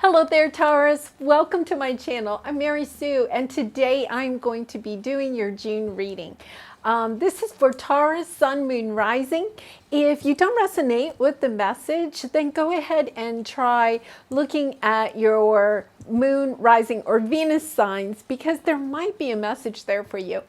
Hello there, Taurus. Welcome to my channel. I'm Mary Sue, and today I'm going to be doing your June reading. This is for Taurus, Sun, Moon, Rising. If you don't resonate with the message, then go ahead and try looking at your Moon, Rising, or Venus signs, because there might be a message there for you.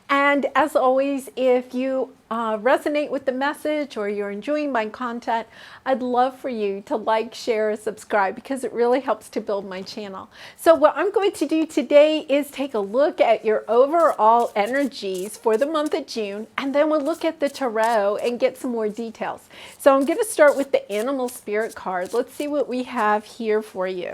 And as always, if you resonate with the message or you're enjoying my content, I'd love for you to like, share, subscribe, because it really helps to build my channel. So what I'm going to do today is take a look at your overall energies for the month of June, and then we'll look at the tarot and get some more details. So I'm going to start with the animal spirit card. Let's see what we have here for you.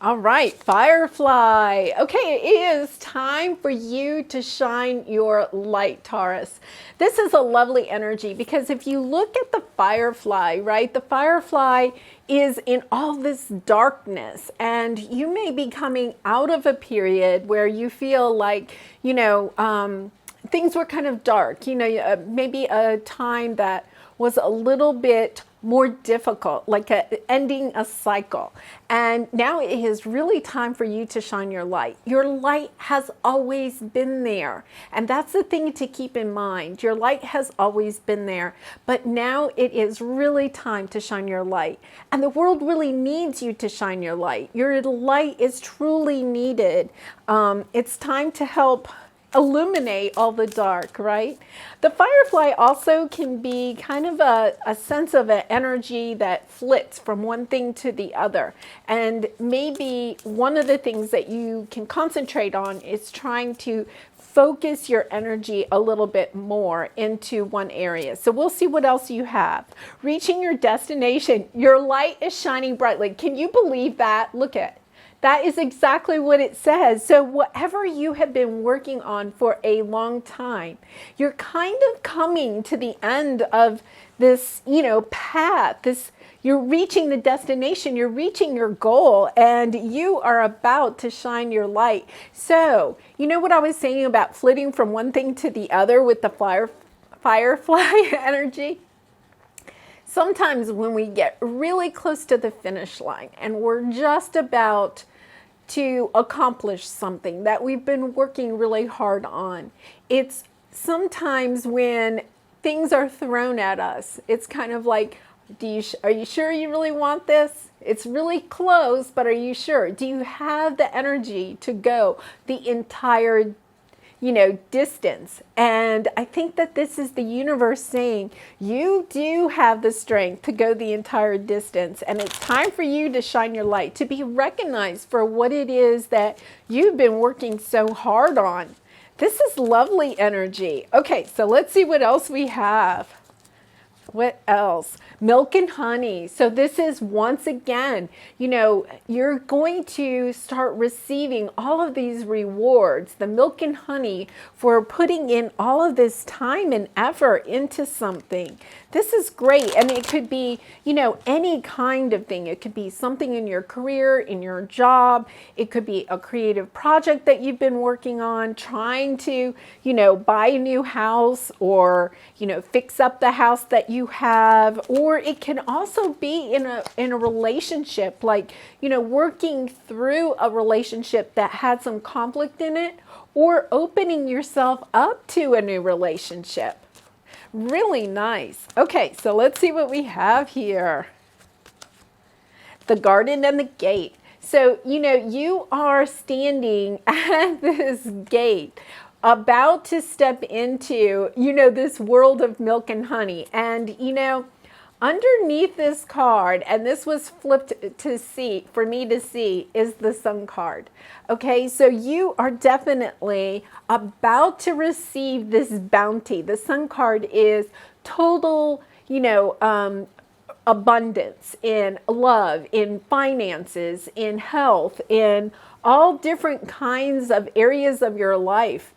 All right, Firefly. Okay, it is time for you to shine your light, Taurus. This is a lovely energy because if you look at the Firefly, right, the Firefly is in all this darkness, and you may be coming out of a period where you feel like, things were kind of dark, maybe a time that was a little bit more difficult, like ending a cycle. And now it is really time for you to shine your light. Your light has always been there. And that's the thing to keep in mind. Your light has always been there, but now it is really time to shine your light. And the world really needs you to shine your light. Your light is truly needed. It's time to help illuminate all the dark, right? The Firefly also can be kind of a sense of an energy that flits from one thing to the other. And maybe one of the things that you can concentrate on is trying to focus your energy a little bit more into one area. So we'll see what else you have. Reaching your destination. Your light is shining brightly. Can you believe that? Look at it. That is exactly what it says. So whatever you have been working on for a long time, you're kind of coming to the end of this, path. You're reaching the destination, you're reaching your goal, and you are about to shine your light. So, you know what I was saying about flitting from one thing to the other with the Firefly energy? Sometimes when we get really close to the finish line and we're just about to accomplish something that we've been working really hard on, it's sometimes when things are thrown at us, it's kind of like, are you sure you really want this? It's really close, but are you sure? Do you have the energy to go the entire distance? And I think that this is the universe saying you do have the strength to go the entire distance, and it's time for you to shine your light, to be recognized for what it is that you've been working so hard on. This is lovely energy. Okay, so let's see what else we have. What else? Milk and honey. So this is, once again, you're going to start receiving all of these rewards, the milk and honey, for putting in all of this time and effort into something. This is great. And it could be, any kind of thing. It could be something in your career, in your job. It could be a creative project that you've been working on, trying to, buy a new house, or, fix up the house that you have. Or it can also be in a relationship, like, working through a relationship that had some conflict in it, or opening yourself up to a new relationship. Really nice. Okay, so let's see what we have here. The garden and the gate. So, you are standing at this gate, about to step into, this world of milk and honey. And, underneath this card, and this was flipped to see, for me to see, is the Sun card. Okay, so you are definitely about to receive this bounty. The Sun card is total, abundance in love, in finances, in health, in all different kinds of areas of your life.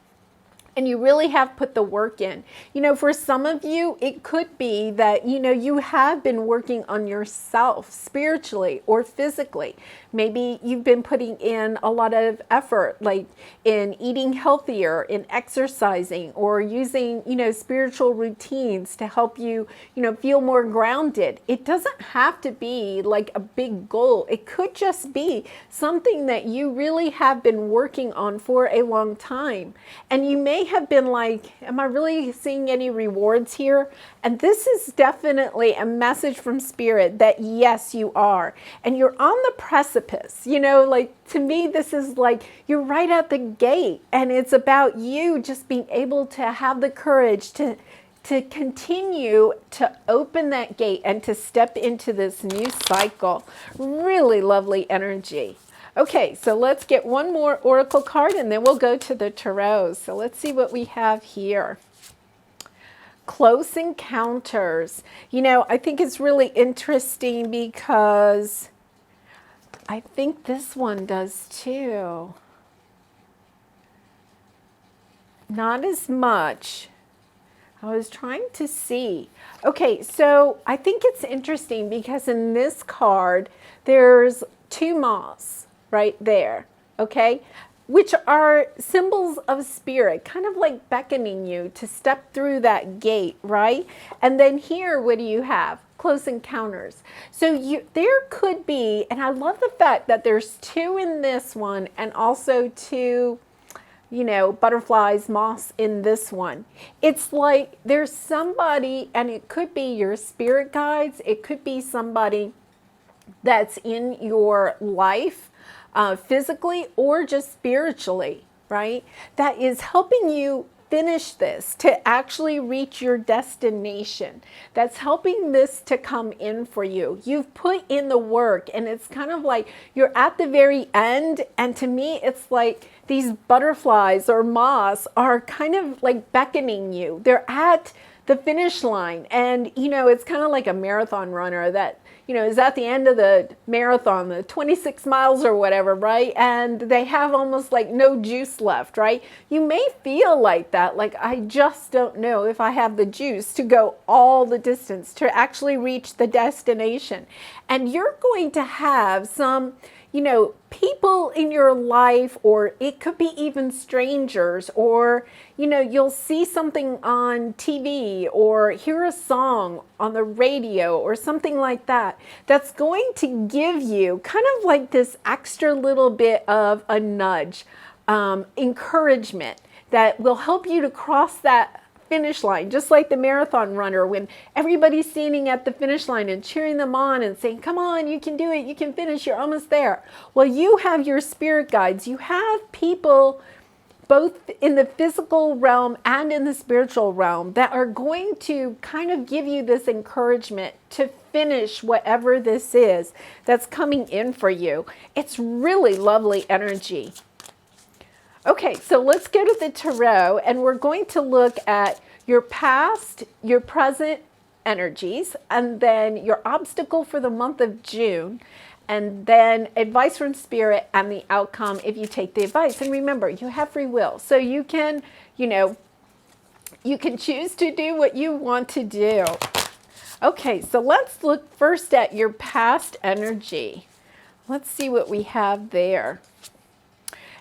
and you really have put the work in. You know, for some of you, it could be that, you know, you have been working on yourself spiritually or physically. Maybe you've been putting in a lot of effort, like in eating healthier, in exercising, or using, you know, spiritual routines to help you, you know, feel more grounded. It doesn't have to be like a big goal. It could just be something that you really have been working on for a long time. And you may have been like, am I really seeing any rewards here? And this is definitely a message from Spirit that yes, you are. And you're on the precipice. You know, like to me, this is like you're right at the gate. And it's about you just being able to have the courage to continue to open that gate and to step into this new cycle. Really lovely energy. Okay, so let's get one more oracle card and then we'll go to the tarot. So let's see what we have here. Close encounters. You know, I think it's really interesting because I think this one does too. Not as much. I was trying to see. Okay, so I think it's interesting because in this card, there's two moths right there, okay? Which are symbols of spirit, kind of like beckoning you to step through that gate, right? And then here, what do you have? Close encounters. So there could be, and I love the fact that there's two in this one and also two, you know, butterflies, moths in this one. It's like there's somebody, and it could be your spirit guides, it could be somebody that's in your life, physically or just spiritually, right? That is helping you finish this to actually reach your destination. That's helping this to come in for you. You've put in the work and it's kind of like you're at the very end. And to me, it's like these butterflies or moths are kind of like beckoning you. They're at the finish line. And, you know, it's kind of like a marathon runner that, you know, is at the end of the marathon, the 26 miles or whatever, right? And they have almost like no juice left, right? You may feel like that, like I just don't know if I have the juice to go all the distance to actually reach the destination. And you're going to have some, you know, people in your life, or it could be even strangers, or, you know, you'll see something on TV or hear a song on the radio or something like that, that's going to give you kind of like this extra little bit of a nudge, encouragement that will help you to cross that finish line, just like the marathon runner when everybody's standing at the finish line and cheering them on and saying, come on, you can do it, you can finish, you're almost there. Well, you have your spirit guides, you have people both in the physical realm and in the spiritual realm that are going to kind of give you this encouragement to finish whatever this is that's coming in for you. It's really lovely energy. Okay, so let's go to the tarot and we're going to look at your past, your present energies, and then your obstacle for the month of June, and then advice from Spirit and the outcome if you take the advice. And remember, you have free will, so you can, you know, you can choose to do what you want to do. Okay, so let's look first at your past energy. Let's see what we have there.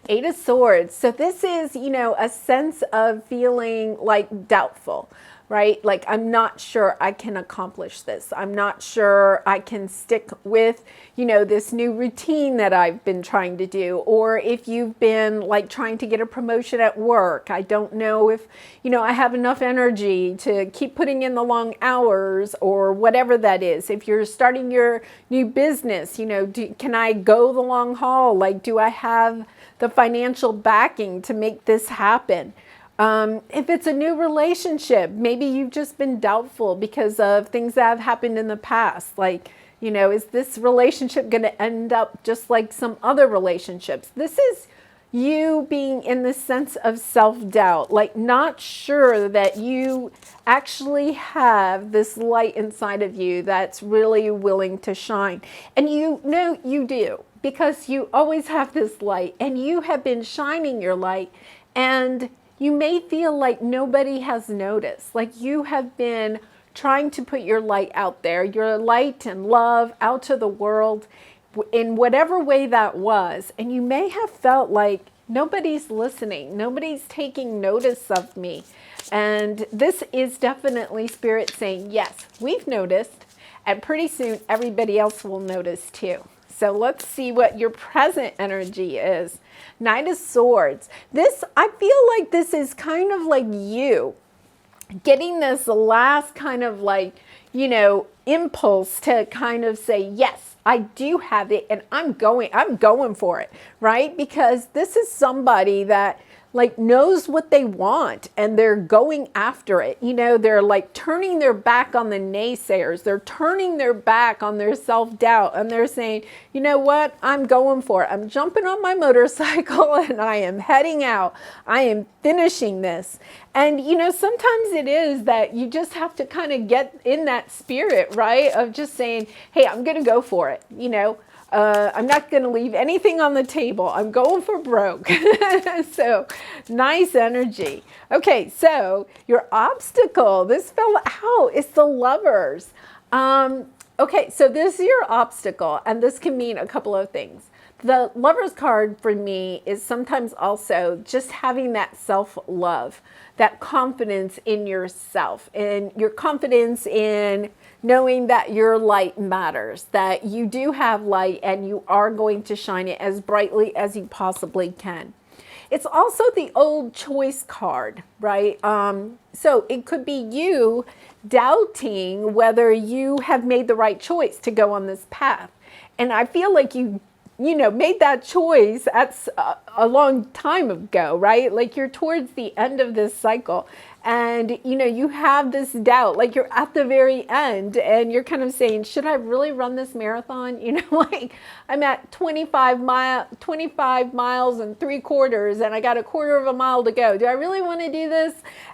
Eight of Swords. So this is, you know, a sense of feeling like doubtful, right? Like, I'm not sure I can accomplish this. I'm not sure I can stick with, you know, this new routine that I've been trying to do. Or if you've been like trying to get a promotion at work, I don't know if, you know, I have enough energy to keep putting in the long hours or whatever that is. If you're starting your new business, you know, can I go the long haul? Like, do I have the financial backing to make this happen? If it's a new relationship, maybe you've just been doubtful because of things that have happened in the past. Like, you know, is this relationship going to end up just like some other relationships? This is you being in the sense of self-doubt, like not sure that you actually have this light inside of you that's really willing to shine. And you know you do, because you always have this light and you have been shining your light, and you may feel like nobody has noticed, like you have been trying to put your light out there, your light and love out to the world in whatever way that was. And you may have felt like nobody's listening, nobody's taking notice of me. And this is definitely Spirit saying, yes, we've noticed, and pretty soon everybody else will notice too. So let's see what your present energy is. Knight of Swords. This, I feel like this is kind of like you getting this last kind of like, you know, impulse to kind of say, yes, I do have it and I'm going for it, right? Because this is somebody that like knows what they want and they're going after it. You know, they're like turning their back on the naysayers. They're turning their back on their self-doubt and they're saying, you know what? I'm going for it. I'm jumping on my motorcycle and I am heading out. I am finishing this. And, you know, sometimes it is that you just have to kind of get in that spirit, right? Of just saying, hey, I'm going to go for it. You know, I'm not going to leave anything on the table. I'm going for broke. So nice energy. Okay, so your obstacle, this fell out. It's the Lovers. Okay, so this is your obstacle, and this can mean a couple of things. The Lovers card for me is sometimes also just having that self-love, that confidence in yourself, and your confidence in knowing that your light matters, that you do have light and you are going to shine it as brightly as you possibly can. It's also the old choice card, right? So it could be you doubting whether you have made the right choice to go on this path. And I feel like you know, made that choice a long time ago, right? Like you're towards the end of this cycle and, you know, you have this doubt, like you're at the very end and you're kind of saying, should I really run this marathon? You know, like I'm at 25 miles and 3/4 and I got 1/4 of a mile to go. Do I really want to do this?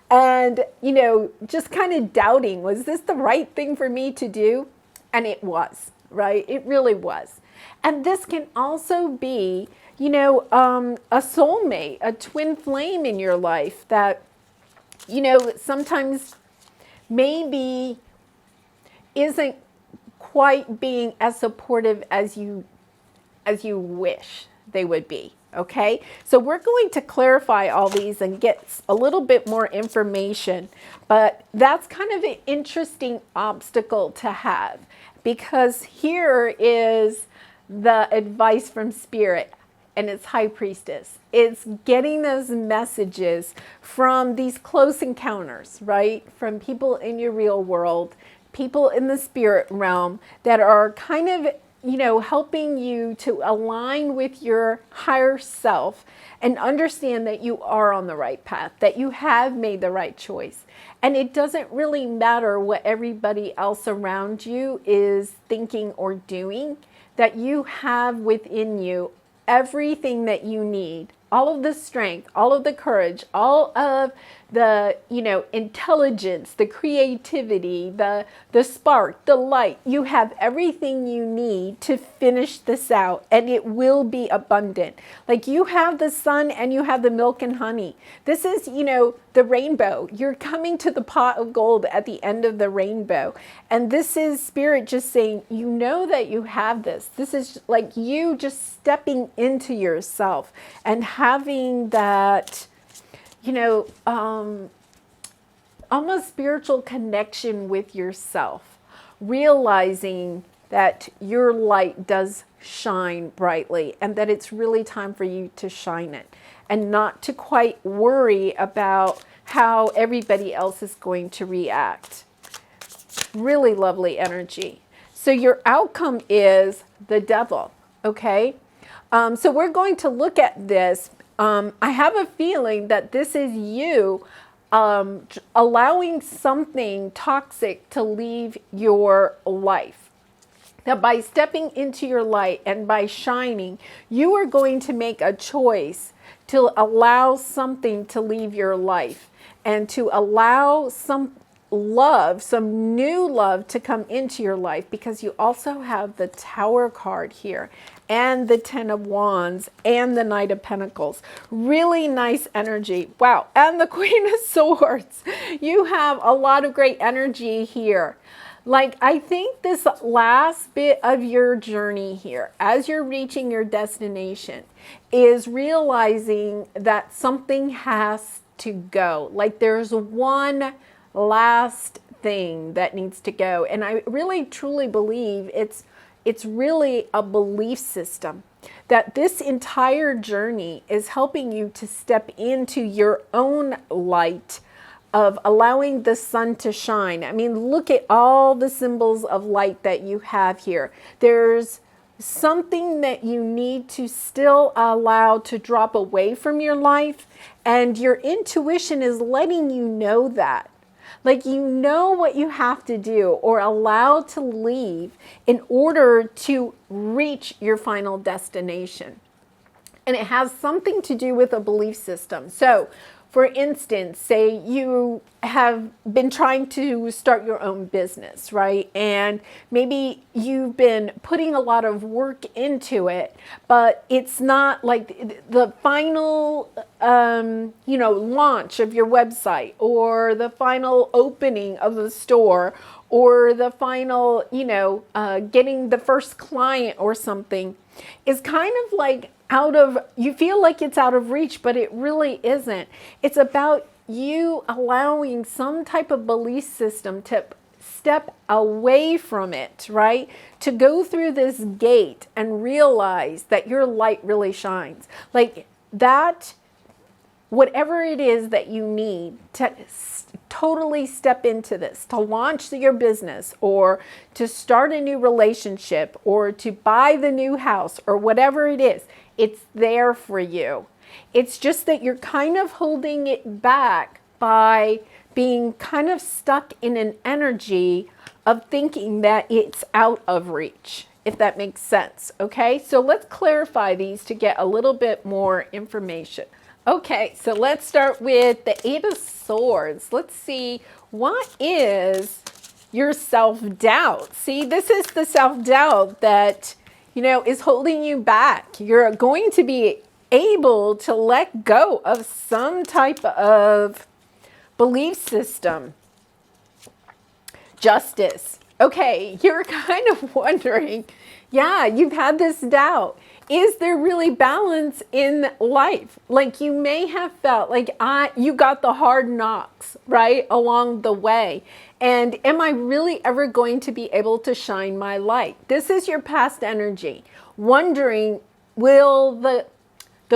And, you know, just kind of doubting, was this the right thing for me to do? And it was, right? It really was. And this can also be, you know, a soulmate, a twin flame in your life that, you know, sometimes maybe isn't quite being as supportive as you wish they would be. Okay, so we're going to clarify all these and get a little bit more information, but that's kind of an interesting obstacle to have, because here is the advice from Spirit, and it's High Priestess. It's getting those messages from these close encounters, right? From people in your real world, people in the spirit realm that are kind of, you know, helping you to align with your higher self and understand that you are on the right path, that you have made the right choice. And it doesn't really matter what everybody else around you is thinking or doing, that you have within you everything that you need, all of the strength, all of the courage, all of the, you know, intelligence, the creativity, the spark, the light. You have everything you need to finish this out, and it will be abundant. Like you have the sun and you have the milk and honey. This is, you know, the rainbow. You're coming to the pot of gold at the end of the rainbow. And this is Spirit just saying, you know that you have this. This is like you just stepping into yourself and having that, you know, almost spiritual connection with yourself, realizing that your light does shine brightly and that it's really time for you to shine it and not to quite worry about how everybody else is going to react. Really lovely energy. So your outcome is the Devil, okay? So we're going to look at this. I have a feeling that this is you allowing something toxic to leave your life. That by stepping into your light and by shining, you are going to make a choice to allow something to leave your life and to allow some love, some new love to come into your life, because you also have the Tower card here and the Ten of Wands and the Knight of Pentacles. Really nice energy. Wow. And the Queen of Swords. You have a lot of great energy here. Like, I think this last bit of your journey here, as you're reaching your destination, is realizing that something has to go. Like, there's one last thing that needs to go. And I really truly believe it's really a belief system, that this entire journey is helping you to step into your own light of allowing the sun to shine. I mean, look at all the symbols of light that you have here. There's something that you need to still allow to drop away from your life, and your intuition is letting you know that. Like, you know what you have to do or allow to leave in order to reach your final destination. And it has something to do with a belief system. So, for instance, say you have been trying to start your own business, right? And maybe you've been putting a lot of work into it, but it's not like the final, launch of your website, or the final opening of the store, or the final, getting the first client or something is kind of like you feel like it's out of reach, but it really isn't. It's about you allowing some type of belief system to step away from it, right? To go through this gate and realize that your light really shines. Like that, whatever it is that you need to totally step into this, to launch your business, or to start a new relationship, or to buy the new house, or whatever it is, it's there for you. It's just that you're kind of holding it back by being kind of stuck in an energy of thinking that it's out of reach, if that makes sense. Okay, so let's clarify these to get a little bit more information. Okay, so let's start with the Eight of Swords. Let's see, what is your self-doubt? See, this is the self-doubt that, is holding you back. You're going to be able to let go of some type of belief system. Justice. Okay, you're kind of wondering, yeah, you've had this doubt. Is there really balance in life? Like, you may have felt like you got the hard knocks, right, along the way. And am I really ever going to be able to shine my light? This is your past energy, wondering, will the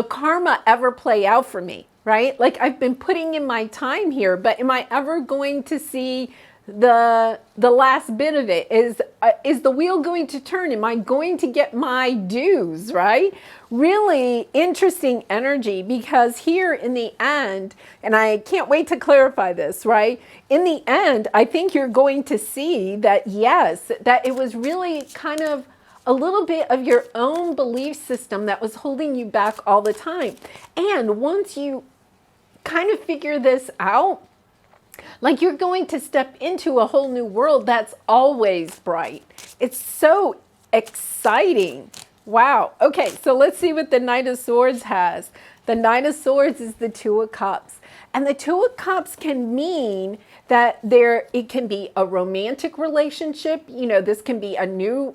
karma ever play out for me, right? Like, I've been putting in my time here, but am I ever going to see the last bit of it? Is the wheel going to turn? Am I going to get my dues, right? Really interesting energy, because here in the end, and I can't wait to clarify this, right? In the end, I think you're going to see that, yes, that it was really kind of a little bit of your own belief system that was holding you back all the time. And once you kind of figure this out, like, you're going to step into a whole new world that's always bright. It's so exciting. Wow. Okay, so let's see what the Knight of Swords has. The Knight of Swords is the Two of Cups. And the Two of Cups can mean that it can be a romantic relationship. This can be a new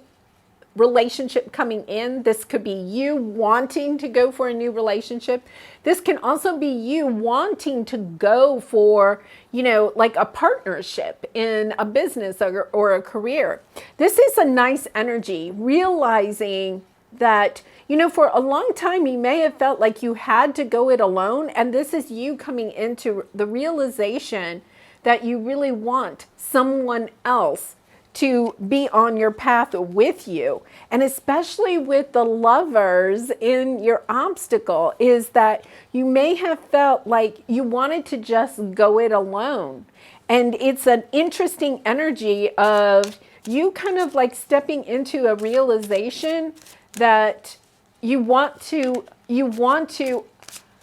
relationship coming in. This could be you wanting to go for a new relationship. This can also be you wanting to go for, like a partnership in a business or a career. This is a nice energy, realizing that, for a long time you may have felt like you had to go it alone. And this is you coming into the realization that you really want someone else to be on your path with you. And especially with the Lovers in your obstacle, is that you may have felt like you wanted to just go it alone. And it's an interesting energy of you kind of like stepping into a realization that you want to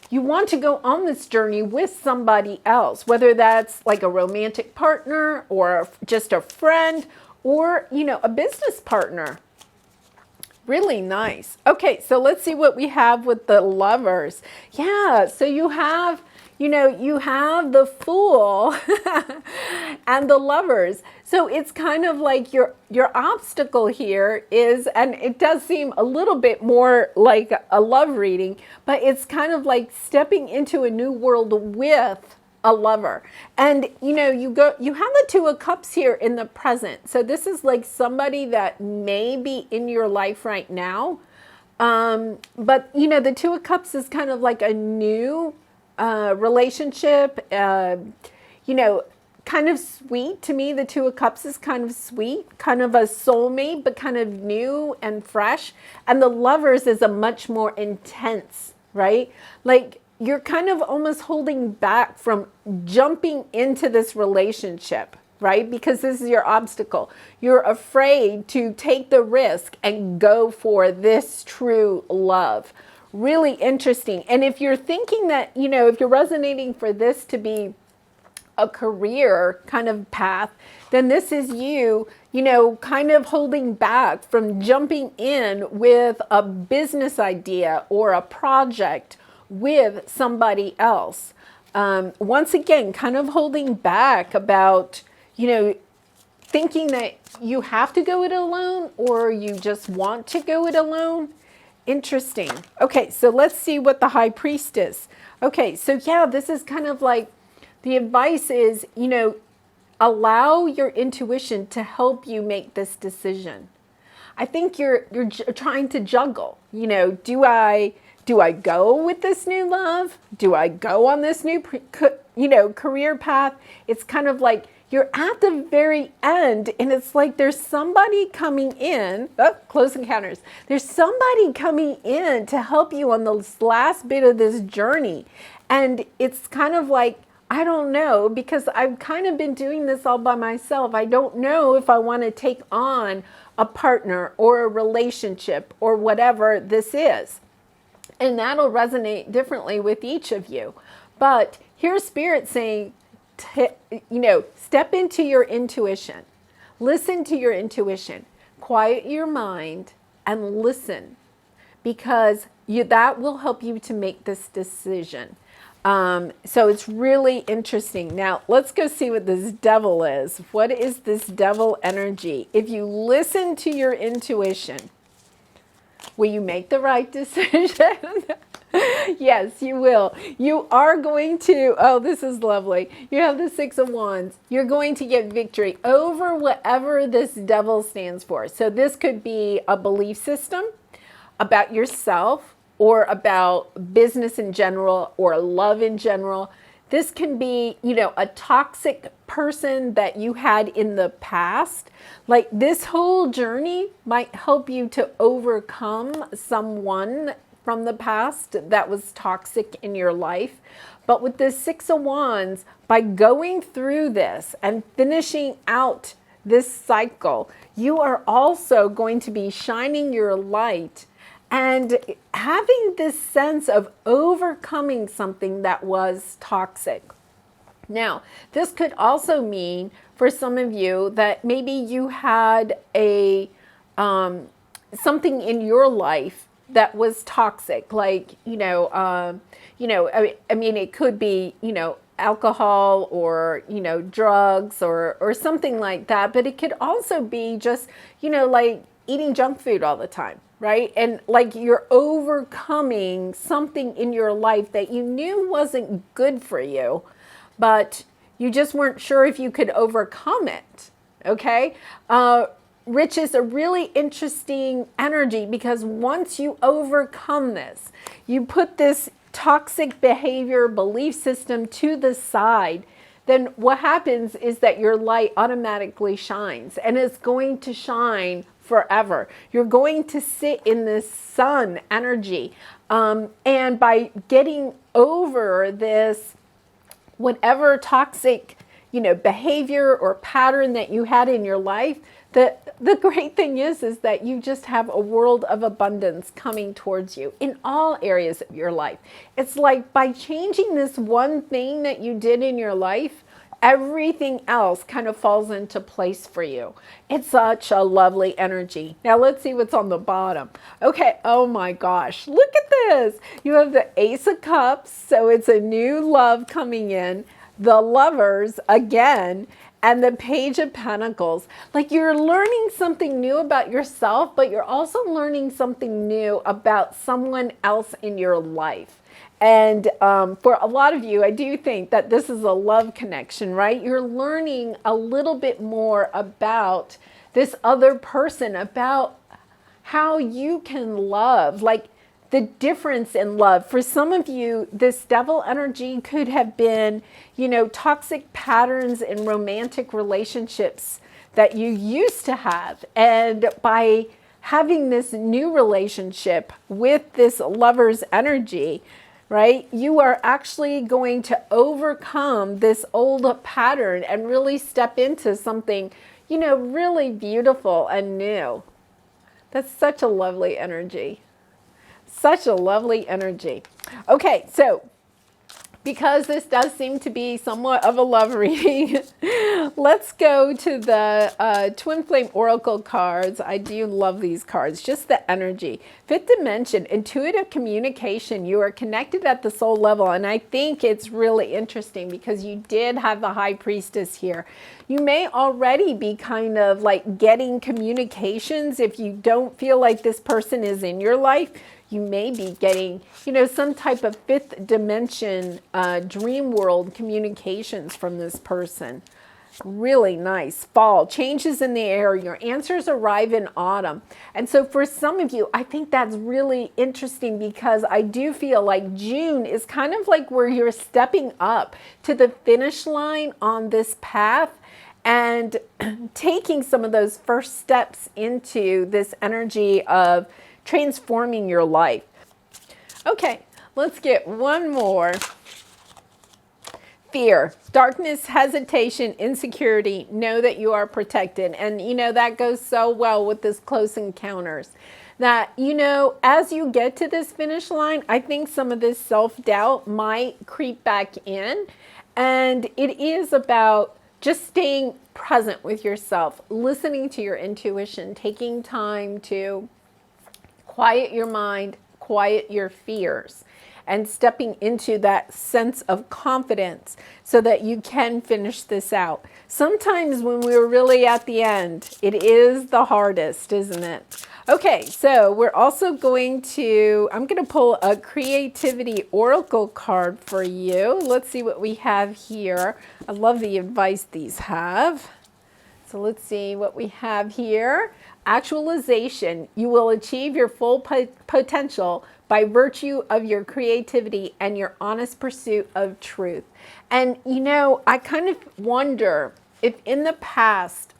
you want to go on this journey with somebody else, whether that's like a romantic partner or just a friend or, you know, a business partner. Really nice. Okay, so let's see what we have with the Lovers. Yeah, so you have, you know, you have the Fool and the Lovers. So it's kind of like your obstacle here is, and it does seem a little bit more like a love reading, but it's kind of like stepping into a new world with a lover. And you know, you have the Two of Cups here in the present. So this is like somebody that may be in your life right now. But you know, the Two of Cups is kind of like a new relationship, you know, kind of sweet to me. The Two of Cups is kind of sweet, kind of a soulmate, but kind of new and fresh. And the Lovers is a much more intense, right? Like, you're kind of almost holding back from jumping into this relationship, right? Because this is your obstacle. You're afraid to take the risk and go for this true love. Really interesting. And if you're thinking that, you know, if you're resonating for this to be a career kind of path, then this is you, you know, kind of holding back from jumping in with a business idea or a project with somebody else. Once again, kind of holding back about, you know, thinking that you have to go it alone or you just want to go it alone. Interesting. Okay, so let's see what the High Priestess. Okay, so yeah, this is kind of like the advice is, you know, allow your intuition to help you make this decision. I think you're trying to juggle, you know, do I go with this new love? Do I go on this new, you know, career path? It's kind of like you're at the very end and it's like there's somebody coming in, Close Encounters. There's somebody coming in to help you on the last bit of this journey. And it's kind of like, I don't know, because I've kind of been doing this all by myself. I don't know if I want to take on a partner or a relationship or whatever this is. And that'll resonate differently with each of you. But here's Spirit saying, you know, step into your intuition. Listen to your intuition. Quiet your mind and listen, because that will help you to make this decision. So it's really interesting. Now, let's go see what this Devil is. What is this Devil energy? If you listen to your intuition, will you make the right decision? Yes, you will. You are going to, oh, this is lovely. You have the Six of Wands. You're going to get victory over whatever this Devil stands for. So this could be a belief system about yourself or about business in general or love in general. This can be, you know, a toxic person that you had in the past. Like, this whole journey might help you to overcome someone from the past that was toxic in your life. But with the Six of Wands, by going through this and finishing out this cycle, you are also going to be shining your light and having this sense of overcoming something that was toxic. Now, this could also mean for some of you that maybe you had a something in your life that was toxic, like, I mean, it could be, you know, alcohol or, you know, drugs or something like that, but it could also be just, you know, like eating junk food all the time. Right? And like you're overcoming something in your life that you knew wasn't good for you, but you just weren't sure if you could overcome it. Okay? Which is a really interesting energy, because once you overcome this, you put this toxic behavior, belief system to the side, then what happens is that your light automatically shines, and it's going to shine forever. You're going to sit in this sun energy. And by getting over this, whatever toxic, you know, behavior or pattern that you had in your life, The great thing is that you just have a world of abundance coming towards you in all areas of your life. It's like by changing this one thing that you did in your life, everything else kind of falls into place for you. It's such a lovely energy. Now let's see what's on the bottom. Okay, oh my gosh, look at this. You have the Ace of Cups, so it's a new love coming in. The Lovers again, and the Page of Pentacles. Like you're learning something new about yourself, but you're also learning something new about someone else in your life. And for a lot of you, I do think that this is a love connection, right? You're learning a little bit more about this other person, about how you can love, like the difference in love. For some of you, this devil energy could have been, toxic patterns in romantic relationships that you used to have. And by having this new relationship with this Lover's energy, right, you are actually going to overcome this old pattern and really step into something, really beautiful and new. That's such a lovely energy. Such a lovely energy. Okay, so because this does seem to be somewhat of a love reading, let's go to the Twin Flame Oracle cards. I do love these cards, just the energy. Fifth dimension, intuitive communication. You are connected at the soul level, and I think it's really interesting because you did have the High Priestess here. You may already be kind of like getting communications if you don't feel like this person is in your life. You may be getting, some type of fifth dimension dream world communications from this person. Really nice. Fall, changes in the air. Your answers arrive in autumn. And so for some of you, I think that's really interesting because I do feel like June is kind of like where you're stepping up to the finish line on this path and taking some of those first steps into this energy of transforming your life. Okay, let's get one more. Fear, darkness, hesitation, insecurity. Know that you are protected. And that goes so well with this close encounters. That, as you get to this finish line, I think some of this self-doubt might creep back in. And it is about just staying present with yourself, listening to your intuition, taking time to quiet your mind, quiet your fears, and stepping into that sense of confidence so that you can finish this out. Sometimes when we're really at the end, it is the hardest, isn't it? Okay, so we're also I'm going to pull a creativity oracle card for you. Let's see what we have here. I love the advice these have. So let's see what we have here. Actualization. You will achieve your full potential by virtue of your creativity and your honest pursuit of truth. And, I kind of wonder if in the past,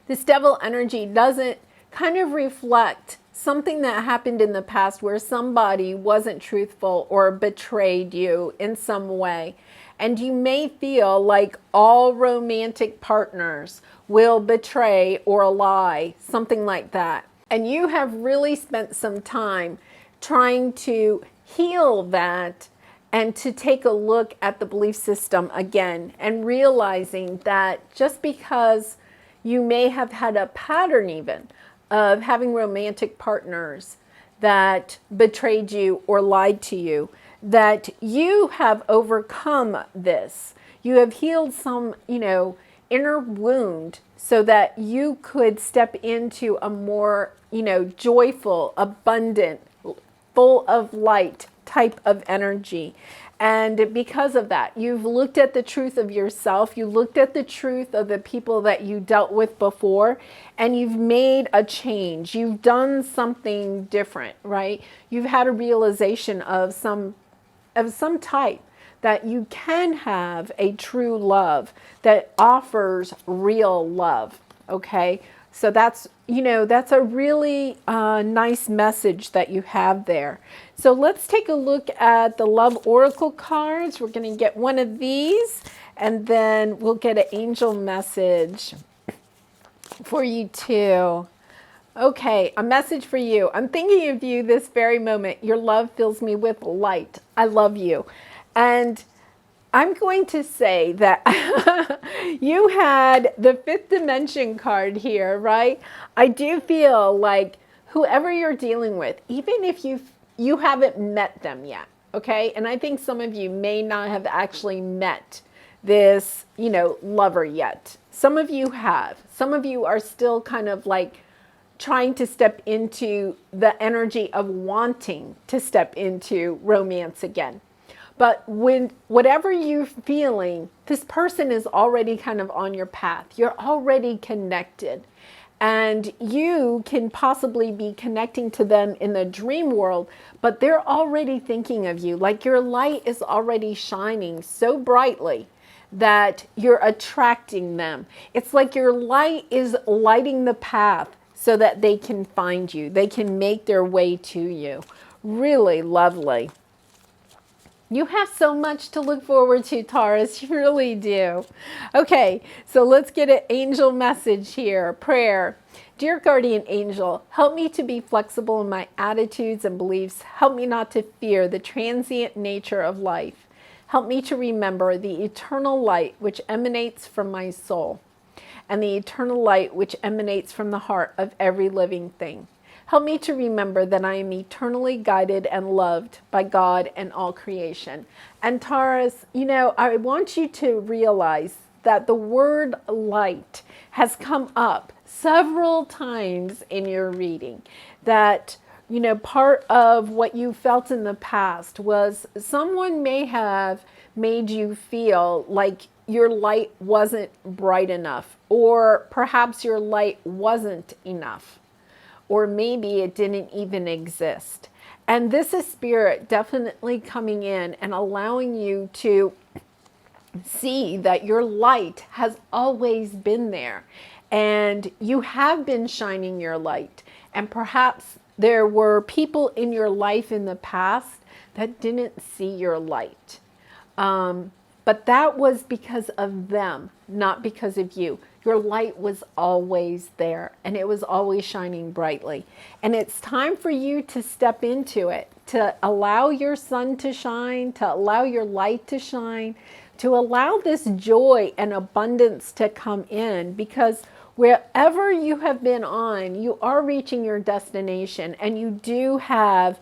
this devil energy doesn't kind of reflect something that happened in the past where somebody wasn't truthful or betrayed you in some way. And you may feel like all romantic partners will betray or lie, something like that. And you have really spent some time trying to heal that and to take a look at the belief system again and realizing that just because you may have had a pattern even of having romantic partners that betrayed you or lied to you, that you have overcome this. You have healed some, inner wound so that you could step into a more, joyful, abundant, full of light type of energy. And because of that, you've looked at the truth of yourself, you looked at the truth of the people that you dealt with before, and you've made a change. You've done something different, right? You've had a realization of some type that you can have a true love that offers real love, okay? So that's a really nice message that you have there. So let's take a look at the Love Oracle cards. We're going to get one of these, and then we'll get an angel message For you too. Okay, a message for you. I'm thinking of you this very moment. Your love fills me with light. I love you. And I'm going to say that you had the fifth dimension card here, right? I do feel like whoever you're dealing with, even if you haven't met them yet, okay? And I think some of you may not have actually met this, lover yet. Some of you have. Some of you are still kind of like trying to step into the energy of wanting to step into romance again. But when whatever you're feeling, this person is already kind of on your path. You're already connected. And you can possibly be connecting to them in the dream world, but they're already thinking of you. Like your light is already shining so brightly that you're attracting them. It's like your light is lighting the path so that they can find you. They can make their way to you. Really lovely. You have so much to look forward to, Taurus. You really do. Okay, so let's get an angel message here. Prayer. Dear guardian angel, help me to be flexible in my attitudes and beliefs. Help me not to fear the transient nature of life. Help me to remember the eternal light which emanates from my soul and the eternal light which emanates from the heart of every living thing. Help me to remember that I am eternally guided and loved by God and all creation. And Taurus, I want you to realize that the word light has come up several times in your reading. That, part of what you felt in the past was someone may have made you feel like your light wasn't bright enough, or perhaps your light wasn't enough. Or maybe it didn't even exist. And this is spirit definitely coming in and allowing you to see that your light has always been there. And you have been shining your light. And perhaps there were people in your life in the past that didn't see your light. But that was because of them, not because of you. Your light was always there, and it was always shining brightly. And it's time for you to step into it, to allow your sun to shine, to allow your light to shine, to allow this joy and abundance to come in, because wherever you have been on, you are reaching your destination, and you do have,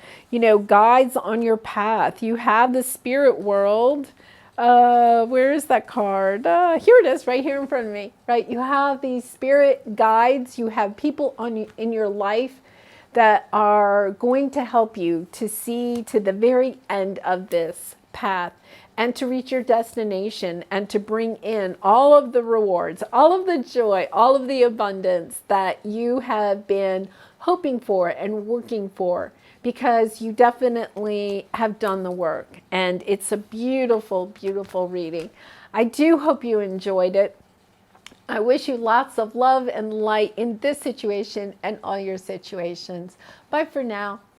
guides on your path. You have the spirit world. Where is that card? Here it is, right here in front of me, right? You have these spirit guides. You have people in your life that are going to help you to see to the very end of this path and to reach your destination and to bring in all of the rewards, all of the joy, all of the abundance that you have been hoping for and working for, because you definitely have done the work. And it's a beautiful, beautiful reading. I do hope you enjoyed it. I wish you lots of love and light in this situation and all your situations. Bye for now.